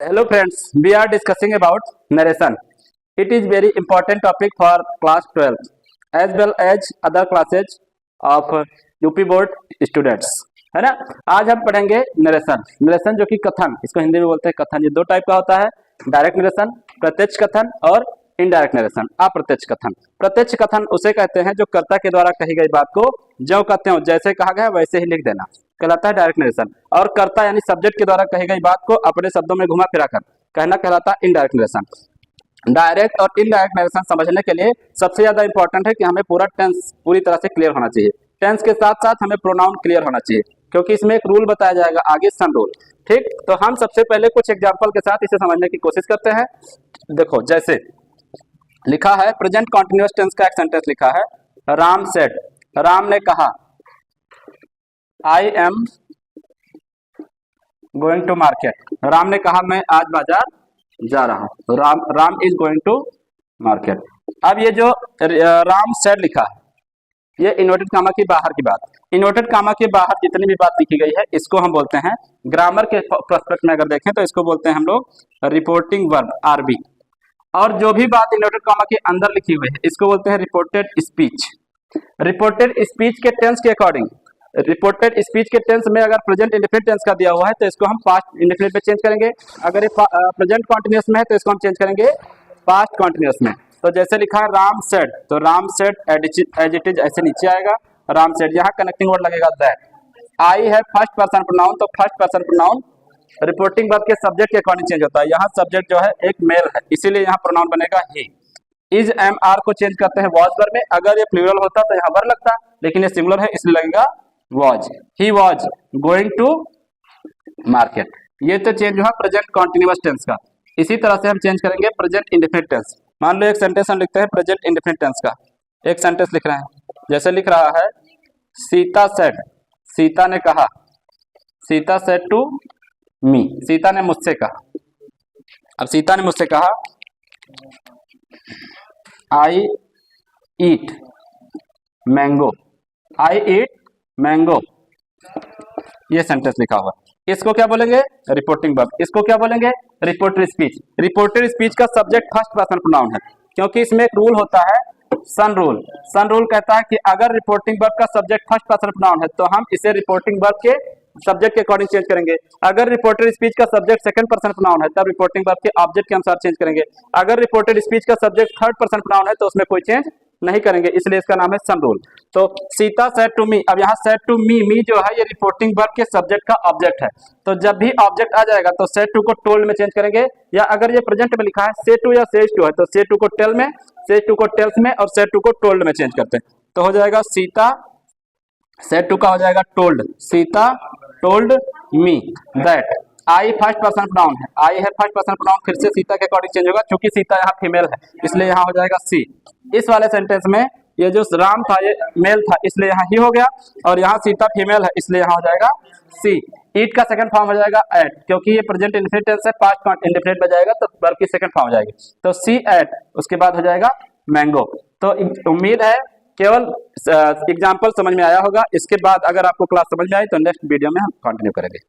Hello friends, we are discussing about narration. It is very important topic for class 12 as well as other classes of UP board students, है ना। आज हम पढ़ेंगे narration. Narration जो कि कथन, इसको हिंदी में बोलते हैं कथन। ये दो टाइप का होता है, डायरेक्ट नरेशन, प्रत्यक्ष कथन और इनडायरेक्ट नरेशन, अप्रत्यक्ष कथन। प्रत्यक्ष कथन उसे कहते हैं जो कर्ता के द्वारा कही गई बात को जो कहते हो जैसे कहा गया वैसे ही लिख देना, कहलाता है डायरेक्ट नरेशन। और कर्ता यानी सब्जेक्ट के द्वारा कही गई बात को अपने शब्दों में घुमा फिरा कर कहना कहलाता है इनडायरेक्ट नरेशन। डायरेक्ट और इनडायरेक्ट नरेशन समझने के लिए सबसे ज्यादा इंपॉर्टेंट है कि हमें पूरा टेंस पूरी तरह से क्लियर होना चाहिए। टेंस के साथ साथ हमें प्रोनाउन क्लियर होना चाहिए, क्योंकि इसमें एक रूल बताया जाएगा आगे, सन रूल। ठीक, तो हम सबसे पहले कुछ एग्जाम्पल के साथ इसे समझने की कोशिश करते हैं। देखो, जैसे लिखा है प्रेजेंट कॉन्टिन्यूअस टेंस का एक सेंटेंस लिखा है, राम सेड, राम ने कहा, I am going to market, Ram ने कहा मैं आज बाजार जा रहा हूं। Ram is going to market. अब ये जो राम सेड लिखा है, ये इन्वर्टेड कामा की बाहर की बात, इन्वर्टेड कामा के बाहर जितनी भी बात लिखी गई है इसको हम बोलते हैं, ग्रामर के पर्सपेक्ट में अगर देखें तो इसको बोलते हैं हम लोग रिपोर्टिंग वर्ब, आरबी। और जो भी बात इन्वर्टेड कामा के अंदर लिखी हुई है इसको बोलते हैं रिपोर्टेड स्पीच। रिपोर्टेड स्पीच के टेंस के अकॉर्डिंग, रिपोर्टेड स्पीच के टेंस में अगर प्रेजेंट इंडेफिनिट टेंस का दिया हुआ है तो इसको हम पास्ट इंडेफिनिट में चेंज करेंगे। अगर ये प्रेजेंट कॉन्टिन्यूअस में है तो इसको हम चेंज करेंगे पास्ट कॉन्टिन्यूअस में। तो जैसे लिखा है राम सेड, तो Ram said as it is ऐसे नीचे आएगा, राम सेड। यहाँ कनेक्टिंग वर्ड लगेगा दैट। आई है फर्स्ट पर्सन प्रोनाउन, तो first person pronoun reporting verb के सब्जेक्ट के अकॉर्डिंग चेंज होता है। यहाँ सब्जेक्ट जो है एक मेल है, इसीलिए यहाँ प्रोनाउन बनेगा ही। इज एम आर को चेंज करते हैं वॉज वर्ब में। अगर ये प्लूरल होता तो यहाँ वर्ब लगता, लेकिन ये सिंगुलर है इसलिए लगेगा was. He was going to market. ये तो चेंज हुआ प्रेजेंट कॉन्टिन्यूअस टेंस का। इसी तरह से हम चेंज करेंगे प्रेजेंट इंडेफिनिट टेंस। मान लो एक सेंटेंस हम लिखते हैं प्रेजेंट इंडेफिनिट टेंस का, एक सेंटेंस लिख रहे हैं, जैसे लिख रहा है सीता सेड, सीता ने कहा, Sita said to me, Sita ने मुझसे कहा। अब सीता ने मुझसे कहा I eat mango, I eat mango, ये सेंटेंस लिखा हुआ। इसको क्या बोलेंगे? Reporting verb. इसको क्या बोलेंगे? Reported speech. रिपोर्टेड स्पीच का सब्जेक्ट फर्स्ट पर्सन प्रोनाउन है, क्योंकि इसमें एक रूल होता है सन रूल। सन रूल कहता है कि अगर रिपोर्टिंग वर्ब का सब्जेक्ट फर्स्ट पर्सन प्रोनाउन है तो हम इसे रिपोर्टिंग वर्ब के सब्जेक्ट के अकॉर्डिंग चेंज करेंगे। अगर रिपोर्टेड स्पीच का सब्जेक्ट सेकंड पर्सन प्रोनाउन है तब रिपोर्टिंग वर्ब के ऑब्जेक्ट के अनुसार चेंज करेंगे। अगर रिपोर्टेड स्पीच का सब्जेक्ट थर्ड पर्सन प्रोनाउन है तो उसमें कोई चेंज नहीं करेंगे, इसलिए इसका नाम है सन रूल। तो सीता सेड टू मी, अब यहाँ सेड टू मी, मी जो है ये रिपोर्टिंग वर्ब के सब्जेक्ट का ऑब्जेक्ट है। तो जब भी ऑब्जेक्ट आ जाएगा तो सेड टू को टोल्ड में चेंज करेंगे, या अगर ये प्रेजेंट में लिखा है से टू या सेज टू है तो से टू को टेल में, से टू को टेल्स में और सेड टू को टोल्ड में चेंज करते हैं। तो हो जाएगा सीता, सेड टू का हो जाएगा told, Sita told me that. I first person pronoun है, आई है फर्स्ट पर्सन प्रोनाउन, फिर से सीता के अकॉर्डिंग चेंज होगा, क्योंकि सीता यहाँ फीमेल है इसलिए यहाँ हो जाएगा सी। इस वाले सेंटेंस में ये जो राम था ये मेल था इसलिए यहाँ ही हो गया, और यहाँ सीता फीमेल है इसलिए यहाँ हो जाएगा सी। ईट का सेकंड फॉर्म हो जाएगा एट, क्योंकि ये प्रेजेंट इंडेफिनिट टेंस है, पास्ट इंडेफिनिट में जाएगा तो वर्ब की सेकंड फॉर्म हो जाएगी, तो सी एट, उसके बाद हो जाएगा मैंगो। तो उम्मीद है केवल एग्जाम्पल समझ में आया होगा। इसके बाद अगर आपको क्लास समझ में आई तो नेक्स्ट वीडियो में हम कंटिन्यू करेंगे।